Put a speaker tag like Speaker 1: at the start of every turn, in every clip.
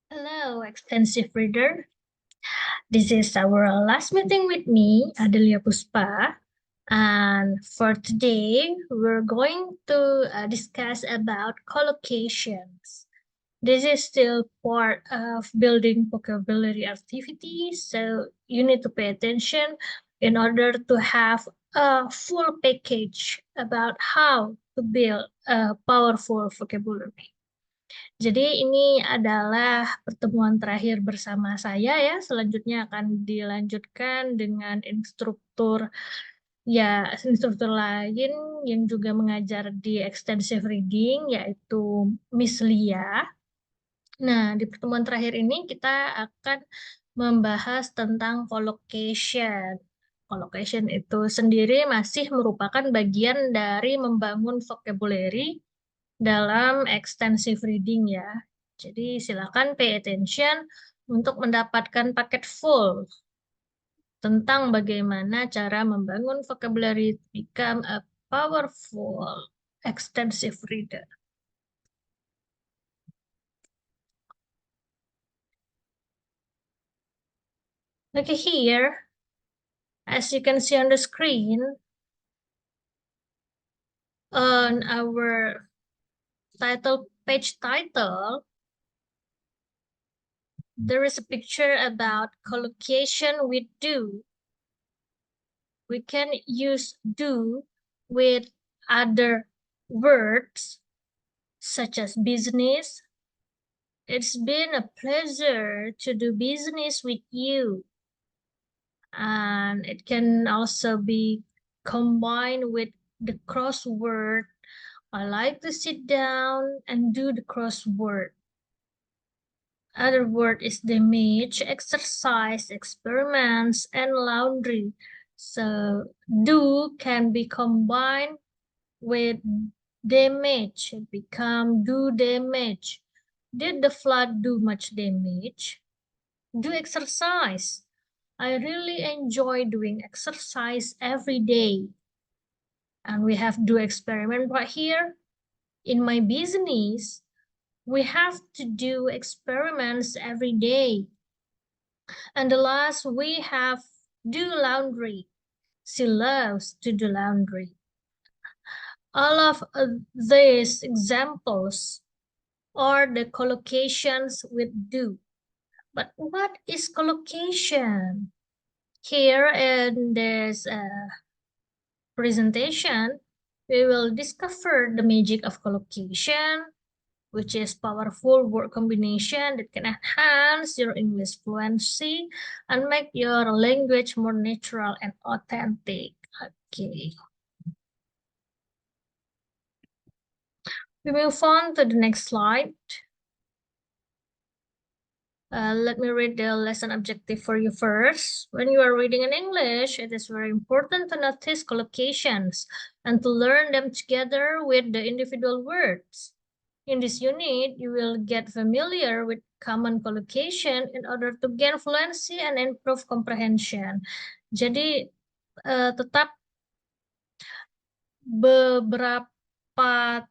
Speaker 1: Hello, extensive reader. This is our last meeting with me, Adelia Puspa. And for today, we're going to discuss about collocations. This is still part of building vocabulary activities, so you need to pay attention in order to have a full package about how to build a powerful vocabulary. Jadi ini adalah pertemuan terakhir bersama saya ya. Selanjutnya akan dilanjutkan dengan instruktur lain yang juga mengajar di extensive reading yaitu Miss Lia. Nah, di pertemuan terakhir ini kita akan membahas tentang collocation. Collocation itu sendiri masih merupakan bagian dari membangun vocabulary dalam extensive reading ya. Jadi silakan pay attention untuk mendapatkan paket full tentang bagaimana cara membangun vocabulary to become a powerful extensive reader. Look here, as you can see on the screen, on our page title, there is a picture about collocation with do. We can use do with other words such as business. It's been a pleasure to do business with you. And it can also be combined with the crossword. I like to sit down and do the crossword. Other word is damage, exercise, experiments, and laundry. So do can be combined with damage, become do damage. Did the flood do much damage? Do exercise. I really enjoy doing exercise every day. And we have do experiment right here. In my business, we have to do experiments every day. And the last, we have do laundry. She loves to do laundry. All of these examples are the collocations with do. But what is collocation? Here in this presentation, we will discover the magic of collocation, which is powerful word combination that can enhance your English fluency and make your language more natural and authentic. Okay. We move on to the next slide. Let me read the lesson objective for you first. When you are reading in English, it is very important to notice collocations and to learn them together with the individual words. In this unit, you will get familiar with common collocation in order to gain fluency and improve comprehension. Jadi, tetap beberapa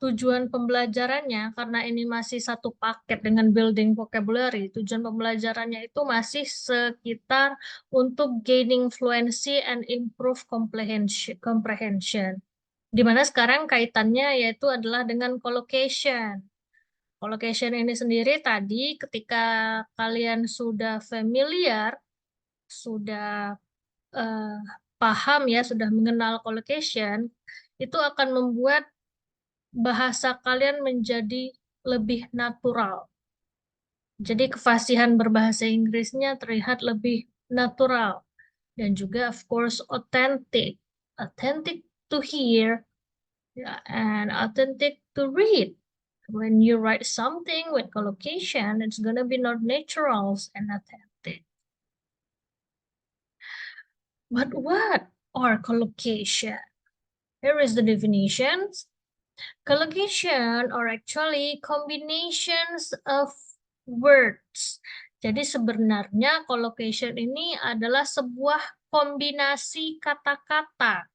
Speaker 1: tujuan pembelajarannya, karena ini masih satu paket dengan building vocabulary, tujuan pembelajarannya itu masih sekitar untuk gaining fluency and improve comprehension. Dimana sekarang kaitannya yaitu adalah dengan collocation. Collocation ini sendiri tadi ketika kalian sudah familiar, sudah paham ya, sudah mengenal collocation, itu akan membuat bahasa kalian menjadi lebih natural. Jadi kefasihan berbahasa Inggrisnya terlihat lebih natural dan juga of course authentic. Authentic to hear and authentic to read. When you write something with collocation, it's gonna be not natural and authentic. But what are collocation? Here is the definitions. Collocation are actually combinations of words. Jadi sebenarnya collocation ini adalah sebuah kombinasi kata-kata.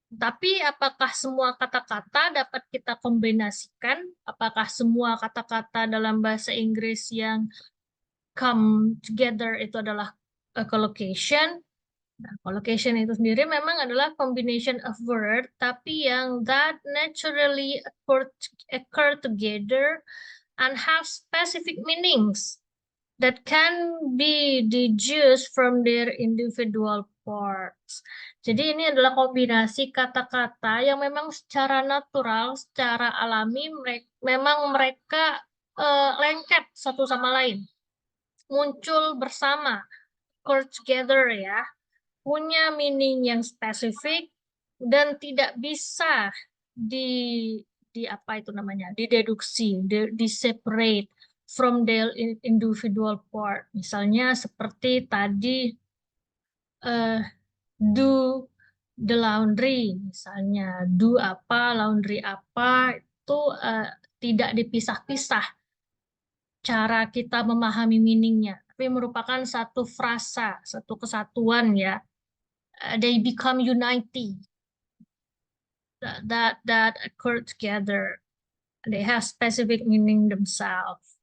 Speaker 1: Tapi apakah semua kata-kata dapat kita kombinasikan? Apakah semua kata-kata dalam bahasa Inggris yang come together itu adalah collocation. Nah, collocation itu sendiri memang adalah combination of word, tapi yang that naturally occur together and have specific meanings that can be deduced from their individual parts. Jadi ini adalah kombinasi kata-kata yang memang secara natural, secara alami, memang mereka lengket satu sama lain, muncul bersama, occur together ya, punya meaning yang spesifik dan tidak bisa di apa itu namanya, dideduksi, di separate from their individual part. Misalnya seperti tadi do the laundry, misalnya do apa, laundry apa, itu tidak dipisah-pisah cara kita memahami meaningnya, tapi merupakan satu frasa, satu kesatuan ya. They become united, that occur together. They have specific meaning themselves.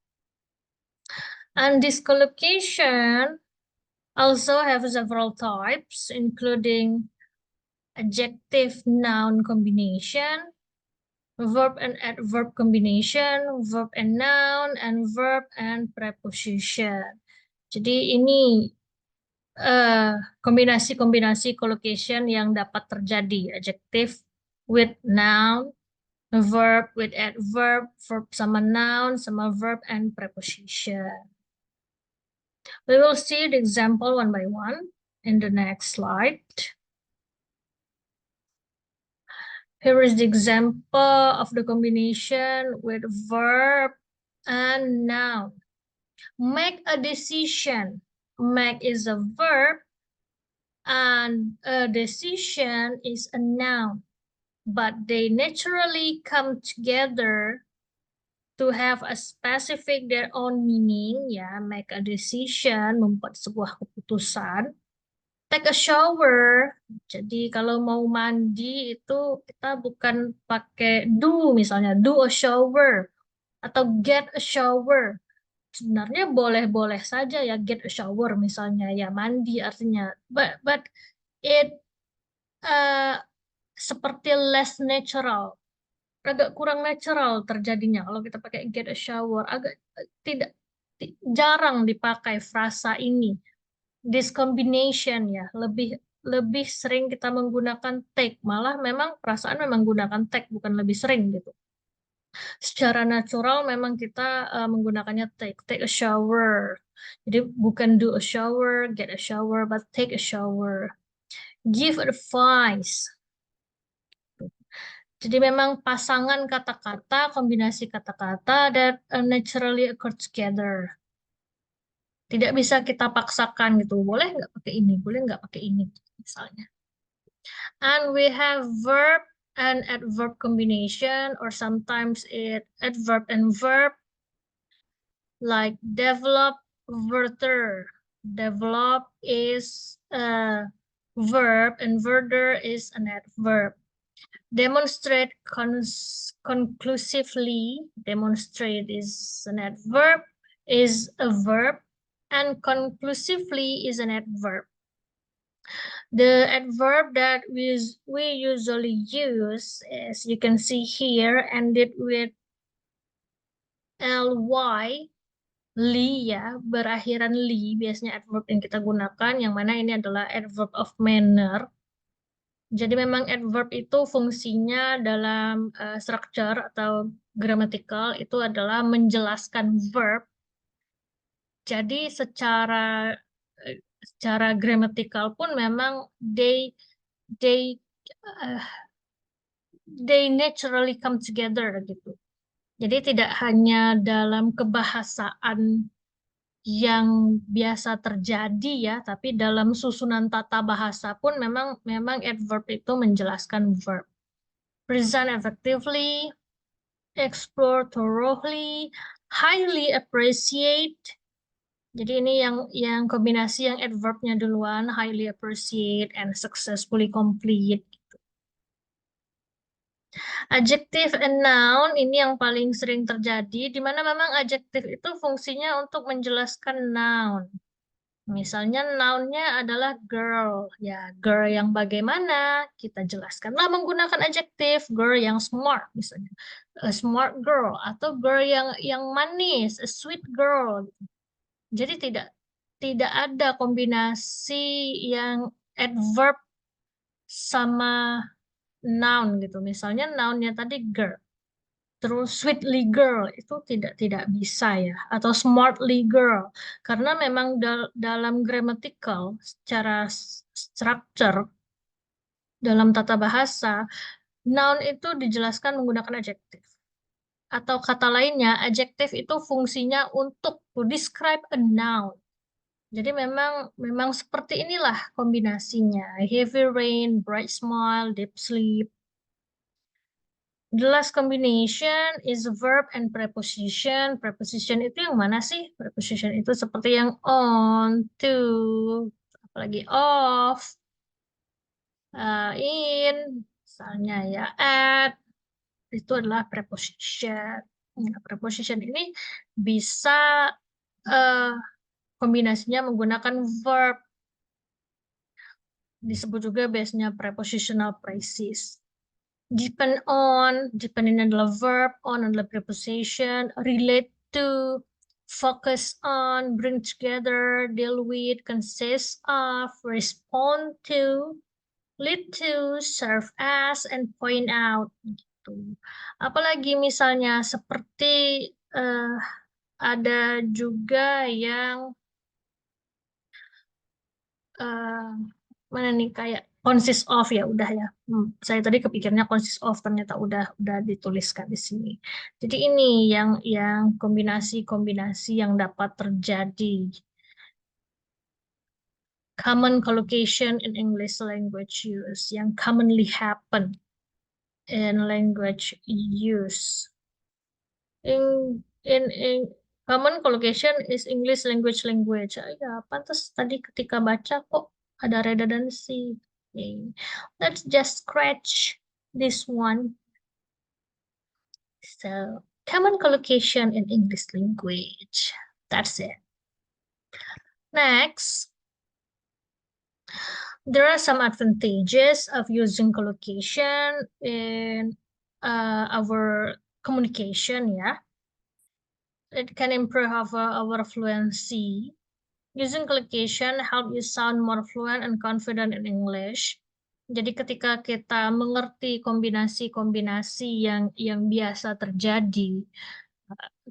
Speaker 1: And this collocation also have several types, including adjective noun combination, verb and adverb combination, verb and noun, and verb and preposition. Jadi ini kombinasi-kombinasi collocation yang dapat terjadi, adjective with noun, verb with adverb, verb sama noun, sama verb and preposition. We will see the example one by one in the next slide. Here is the example of the combination with verb and noun. Make a decision. Make is a verb and a decision is a noun, but they naturally come together to have a specific their own meaning, ya. Make a decision, membuat sebuah keputusan. Take a shower, jadi kalau mau mandi itu kita bukan pakai do, misalnya do a shower atau get a shower. Sebenarnya boleh-boleh saja ya get a shower misalnya, ya mandi artinya, but it seperti less natural, agak kurang natural terjadinya kalau kita pakai get a shower, agak jarang dipakai frasa ini. This combination ya, lebih sering kita menggunakan take, malah memang perasaan memang menggunakan take, bukan lebih sering gitu. Secara natural memang kita menggunakannya take a shower. Jadi bukan do a shower, get a shower, but take a shower. Give advice. Jadi memang pasangan kata-kata, kombinasi kata-kata that naturally occur together. Tidak bisa kita paksakan gitu. Boleh nggak pakai ini, boleh nggak pakai ini, misalnya. And we have verb and adverb combination, or sometimes it adverb and verb, like develop, verter. Develop is a verb and verter is an adverb. Demonstrate conclusively. Demonstrate is an adverb, is a verb, and conclusively is an adverb. The adverb that we usually use, as you can see here, ended with ly, li ya, berakhiran li, biasanya adverb yang kita gunakan, yang mana ini adalah adverb of manner. Jadi memang adverb itu fungsinya dalam structure atau grammatical itu adalah menjelaskan verb. Jadi secara grammatical pun memang they naturally come together gitu. Jadi tidak hanya dalam kebahasaan yang biasa terjadi ya, tapi dalam susunan tata bahasa pun memang adverb itu menjelaskan verb. Present effectively, explore thoroughly, highly appreciate. Jadi ini yang kombinasi yang adverbnya duluan, highly appreciate and successfully complete. Adjective and noun ini yang paling sering terjadi, di mana memang adjective itu fungsinya untuk menjelaskan noun. Misalnya noun-nya adalah girl. Ya, girl yang bagaimana? Kita jelaskanlah menggunakan adjective. Girl yang smart misalnya. A smart girl atau girl yang manis, a sweet girl. Jadi tidak ada kombinasi yang adverb sama noun gitu. Misalnya noun-nya tadi girl. Terus sweetly girl itu tidak bisa ya, atau smartly girl, karena memang dalam grammatical secara structure dalam tata bahasa noun itu dijelaskan menggunakan adjective, atau kata lainnya adjective itu fungsinya untuk to describe a noun. Jadi memang memang seperti inilah kombinasinya: heavy rain, bright smile, deep sleep. The last combination is verb and preposition. Preposition itu yang mana sih? Preposition itu seperti yang on, to, apalagi of, in, misalnya ya at, itu adalah preposition. Nah, preposition ini bisa eh, kombinasinya menggunakan verb. Disebut juga biasanya prepositional phrases. Depend ini adalah verb, on adalah preposition, relate to, focus on, bring together, deal with, consist of, respond to, lead to, serve as, and point out. Gitu. Apalagi misalnya seperti ada juga yang eh, mana nih kayak consist of, ya udah ya. Saya tadi kepikirnya consist of, ternyata udah dituliskan di sini. Jadi ini yang kombinasi-kombinasi yang dapat terjadi. Common collocation in English language use yang commonly happen in language use. In common collocation is English language. Ya, pantas tadi ketika baca kok ada redundancy. Okay. Let's just scratch this one. So, common collocation in English language. That's it. Next, there are some advantages of using collocation in our communication, yeah. It can improve our fluency. Using collocation help you sound more fluent and confident in English. Jadi ketika kita mengerti kombinasi-kombinasi yang biasa terjadi,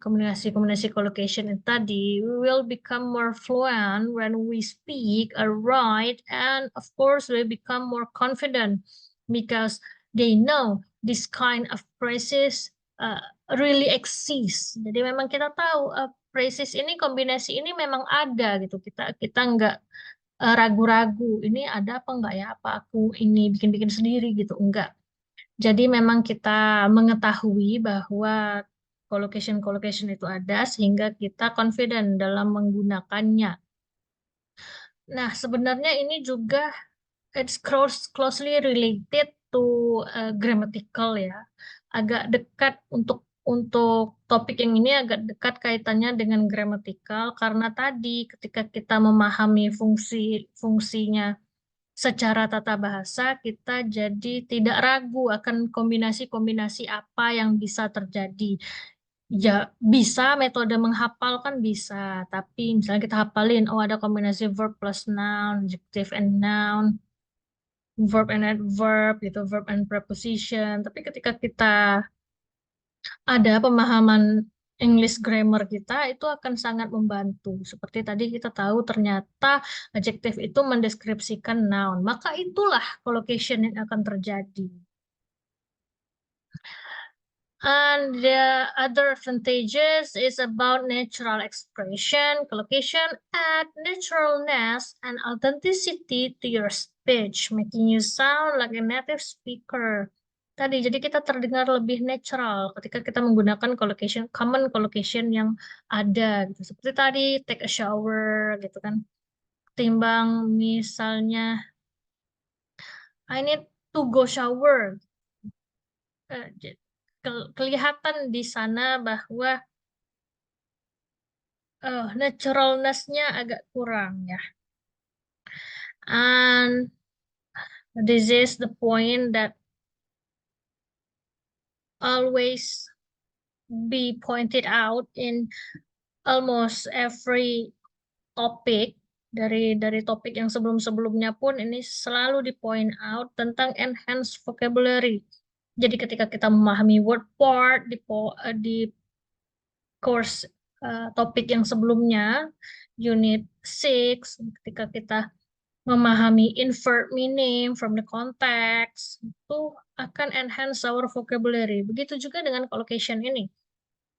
Speaker 1: kombinasi-kombinasi collocation itu tadi, we will become more fluent when we speak or write, and of course we become more confident because they know this kind of phrases really exist. Jadi memang kita tahu phrases ini, kombinasi ini memang ada gitu. Kita nggak ragu-ragu, ini ada apa enggak ya? Apa aku ini bikin-bikin sendiri gitu? Enggak. Jadi memang kita mengetahui bahwa collocation itu ada sehingga kita confident dalam menggunakannya. Nah, sebenarnya ini juga it's closely related to grammatical ya. Agak dekat untuk topik yang ini, agak dekat kaitannya dengan grammatical karena tadi ketika kita memahami fungsinya secara tata bahasa, kita jadi tidak ragu akan kombinasi-kombinasi apa yang bisa terjadi. Ya, bisa metode menghafal kan bisa, tapi misalnya kita hafalin, oh ada kombinasi verb plus noun, adjective and noun, verb and adverb gitu, verb and preposition. Tapi ketika kita ada pemahaman English grammar kita, itu akan sangat membantu. Seperti tadi kita tahu ternyata adjective itu mendeskripsikan noun. Maka itulah collocation yang akan terjadi. And the other advantages is about natural expression. Collocation add naturalness and authenticity to your speech, making you sound like a native speaker. Tadi, jadi kita terdengar lebih natural ketika kita menggunakan collocation, common collocation yang ada gitu. Seperti tadi, take a shower gitu kan. Timbang misalnya, I need to go shower. kelihatan di sana bahwa naturalness-nya agak kurang ya. And this is the point that always be pointed out in almost every topik. Dari topik yang sebelum-sebelumnya pun ini selalu di point out tentang enhanced vocabulary. Jadi ketika kita memahami word part di course topik yang sebelumnya, unit 6, ketika kita memahami invert meaning from the context, itu akan enhance our vocabulary. Begitu juga dengan collocation ini.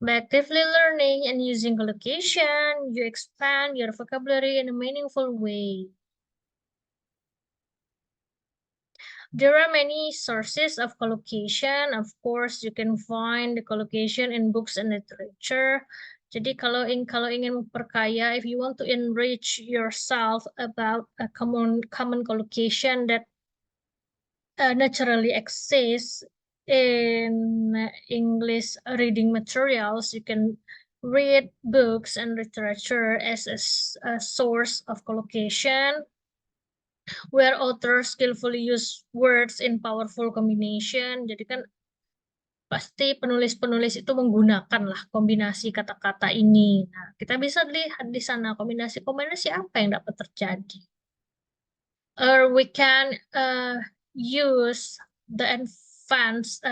Speaker 1: By actively learning and using collocation, you expand your vocabulary in a meaningful way. There are many sources of collocation. Of course, you can find the collocation in books and literature. Jadi kalau ingin memperkaya, if you want to enrich yourself about a common collocation that naturally exists in English reading materials, you can read books and literature as a source of collocation, where authors skillfully use words in powerful combination. Jadi kan pasti penulis-penulis itu menggunakan lah kombinasi kata-kata ini. Nah, kita bisa lihat di sana kombinasi-kombinasi apa yang dapat terjadi. Or we can use the enhanced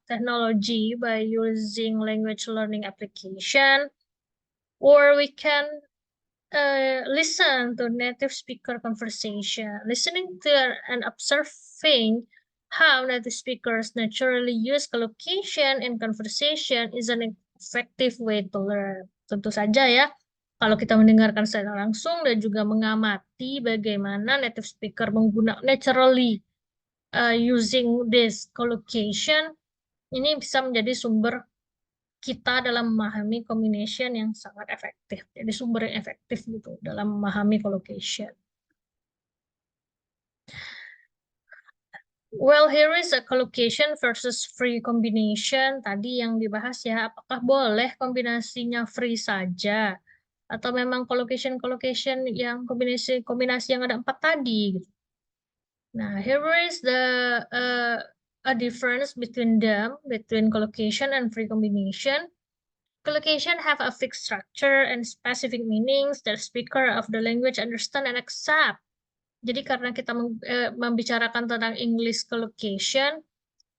Speaker 1: technology by using language learning application, or we can listen to native speaker conversation. Listening to and observing how native speakers naturally use collocation in conversation is an effective way to learn. Tentu saja ya, kalau kita mendengarkan secara langsung dan juga mengamati bagaimana native speaker menggunakan naturally using this collocation, ini bisa menjadi sumber kita dalam memahami combination yang sangat efektif. Jadi sumber yang efektif gitu dalam memahami collocation. Well, here is a collocation versus free combination. Tadi yang dibahas ya, apakah boleh kombinasinya free saja? Atau memang collocation yang kombinasi yang ada 4 tadi gitu. Nah, here is a difference between them, between collocation and free combination. Collocation have a fixed structure and specific meanings that speaker of the language understand and accept. Jadi karena kita membicarakan tentang English collocation,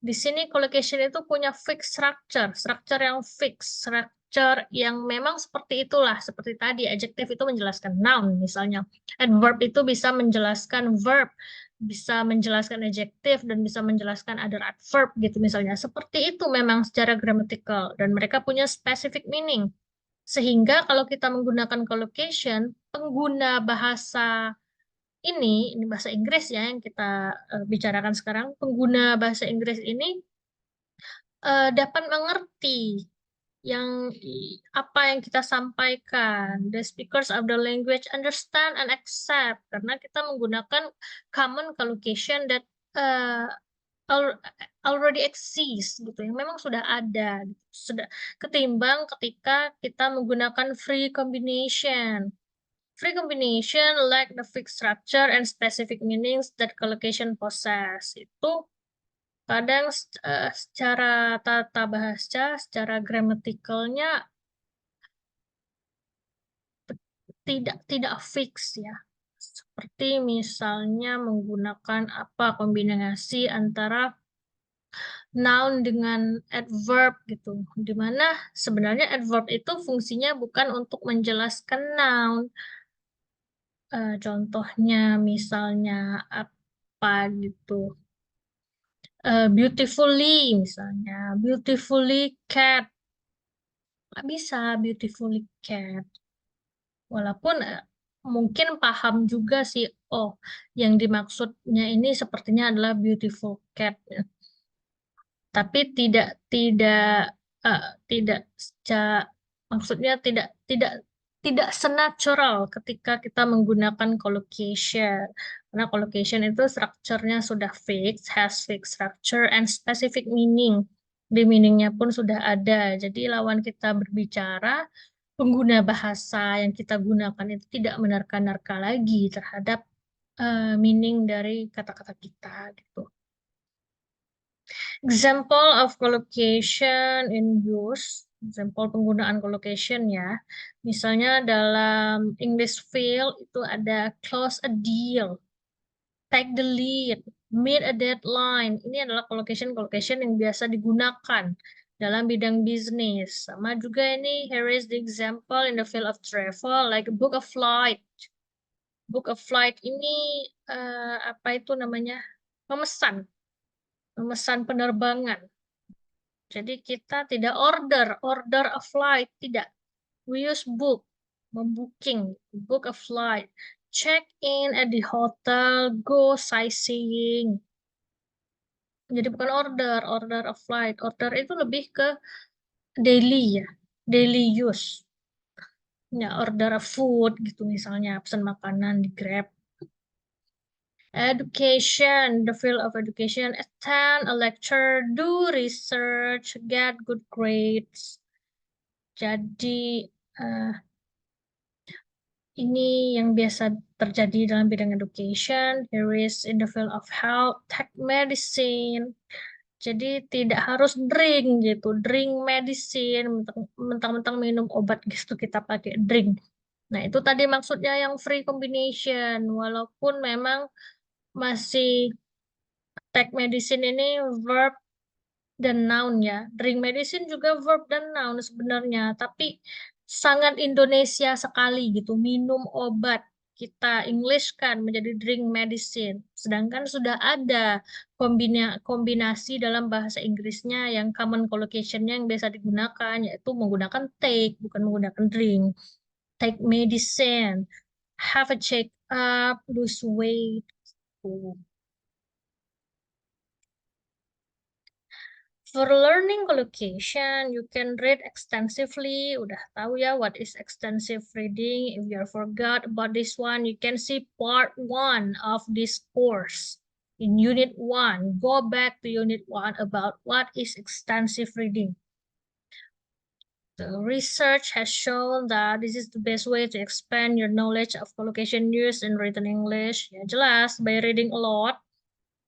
Speaker 1: di sini collocation itu punya fixed structure yang fix, structure yang memang seperti itulah, seperti tadi adjective itu menjelaskan noun misalnya, adverb itu bisa menjelaskan verb, bisa menjelaskan adjective dan bisa menjelaskan other adverb gitu misalnya. Seperti itu memang secara grammatical dan mereka punya specific meaning. Sehingga kalau kita menggunakan collocation, pengguna bahasa ini bahasa Inggris ya yang kita bicarakan sekarang, pengguna bahasa Inggris ini dapat mengerti apa yang kita sampaikan. The speakers of the language understand and accept karena kita menggunakan common collocation that already exists gitu, yang memang sudah ada gitu. Sudah ketimbang ketika kita menggunakan free combination. Free combination lack the fixed structure and specific meanings that collocation possess. Itu kadang secara tata bahasa, secara gramaticalnya tidak fix ya. Seperti misalnya menggunakan kombinasi antara noun dengan adverb gitu. Dimana sebenarnya adverb itu fungsinya bukan untuk menjelaskan noun. Contohnya misalnya apa gitu. Beautifully misalnya, beautifully cat. Nggak bisa beautifully cat. Walaupun mungkin paham juga sih, oh yang dimaksudnya ini sepertinya adalah beautiful cat. Tapi tidak maksudnya tidak tidak senatural ketika kita menggunakan collocation. Karena collocation itu strukturnya sudah fixed, has fixed structure and specific meaning. Di meaningnya pun sudah ada. Jadi lawan kita berbicara, pengguna bahasa yang kita gunakan itu tidak menerka-nerka lagi terhadap meaning dari kata-kata kita gitu. Example of collocation in use, example penggunaan collocation ya. Misalnya dalam English field itu ada close a deal, take the lead, meet a deadline. Ini adalah collocation yang biasa digunakan dalam bidang bisnis. Sama juga ini, here is the example in the field of travel, like book a flight. Book a flight ini apa itu namanya? Memesan penerbangan. Jadi kita tidak order a flight, tidak. We use book, membooking, book a flight, check in at the hotel, go sightseeing. Jadi bukan order a flight. Order itu lebih ke daily ya, daily use. Ya, order a food gitu misalnya, pesan makanan di Grab. Education, the field of education, attend a lecture, do research, get good grades. Jadi ini yang biasa terjadi dalam bidang education. Here is in the field of health, take medicine. Jadi tidak harus drink gitu, drink medicine, mentang-mentang minum obat gitu kita pakai drink. Nah itu tadi maksudnya yang free combination, walaupun memang masih take medicine ini verb dan noun ya. Drink medicine juga verb dan noun sebenarnya, tapi sangat Indonesia sekali gitu. Minum obat kita English-kan menjadi drink medicine. Sedangkan sudah ada kombinasi dalam bahasa Inggrisnya yang common collocation-nya yang biasa digunakan, yaitu menggunakan take, bukan menggunakan drink. Take medicine, have a check up, lose weight. For learning collocation, you can read extensively. Udah tahu ya what is extensive reading. If you forgot about this one, you can see part 1 of this course. In unit 1, go back to unit 1 about what is extensive reading. The research has shown that this is the best way to expand your knowledge of collocation use in written English. Ya jelas, by reading a lot.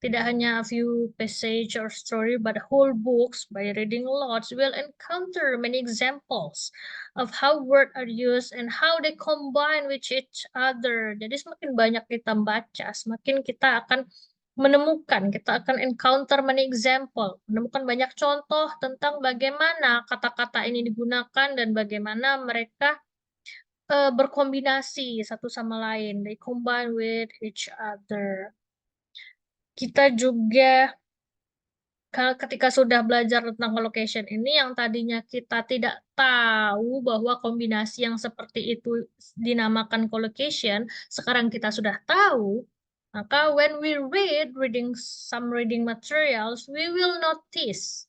Speaker 1: Tidak hanya a few passage or story, but whole books. By reading lots, you will encounter many examples of how words are used and how they combine with each other. Jadi semakin banyak kita baca, semakin kita akan menemukan, kita akan encounter many example, menemukan banyak contoh tentang bagaimana kata-kata ini digunakan dan bagaimana mereka berkombinasi satu sama lain. They combine with each other. Kita juga ketika sudah belajar tentang collocation ini yang tadinya kita tidak tahu bahwa kombinasi yang seperti itu dinamakan collocation, sekarang kita sudah tahu, maka when we reading some reading materials, we will notice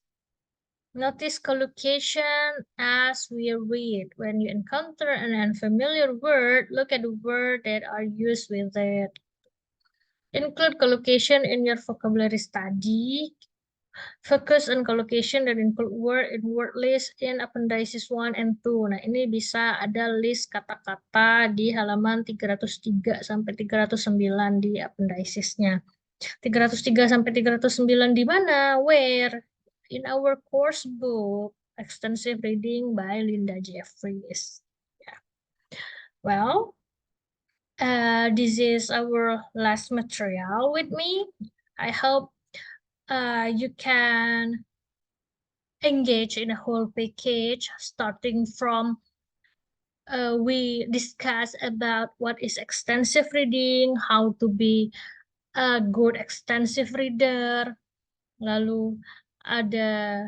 Speaker 1: collocation as we read. When you encounter an unfamiliar word, look at the words that are used with it. Include collocation in your vocabulary study. Focus on collocation dan include word in word list in appendices 1 and 2. Nah, ini bisa ada list kata-kata di halaman 303 sampai 309 di appendicesnya. 303 sampai 309 di mana? Where? In our course book, Extensive Reading by Linda Jeffries. Yeah. Well, this is our last material with me. I hope you can engage in a whole package starting from we discuss about what is extensive reading, how to be a good extensive reader, lalu ada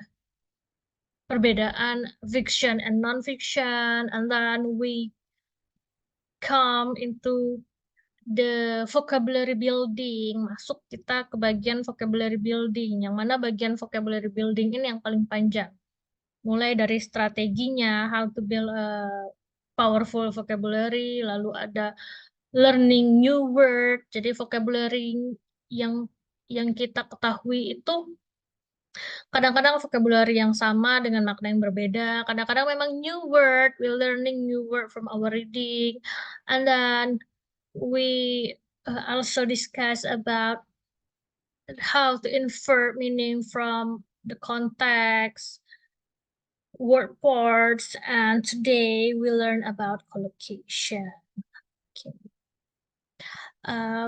Speaker 1: perbedaan fiction and non-fiction, and then we come into the vocabulary building, masuk kita ke bagian vocabulary building, yang mana bagian vocabulary building ini yang paling panjang. Mulai dari strateginya, how to build a powerful vocabulary, lalu ada learning new word. Jadi vocabulary yang kita ketahui itu kadang-kadang vocabulary yang sama dengan makna yang berbeda. Kadang-kadang memang new word, we learning new word from our reading. And then we also discuss about how to infer meaning from the context, word parts, and today we learn about collocation. Okay.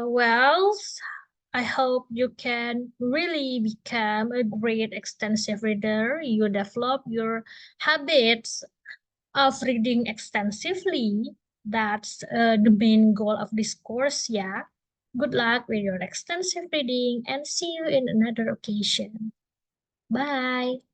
Speaker 1: Well, I hope you can really become a great extensive reader. You develop your habits of reading extensively. That's the main goal of this course, yeah. Good luck with your extensive reading and see you in another occasion. Bye.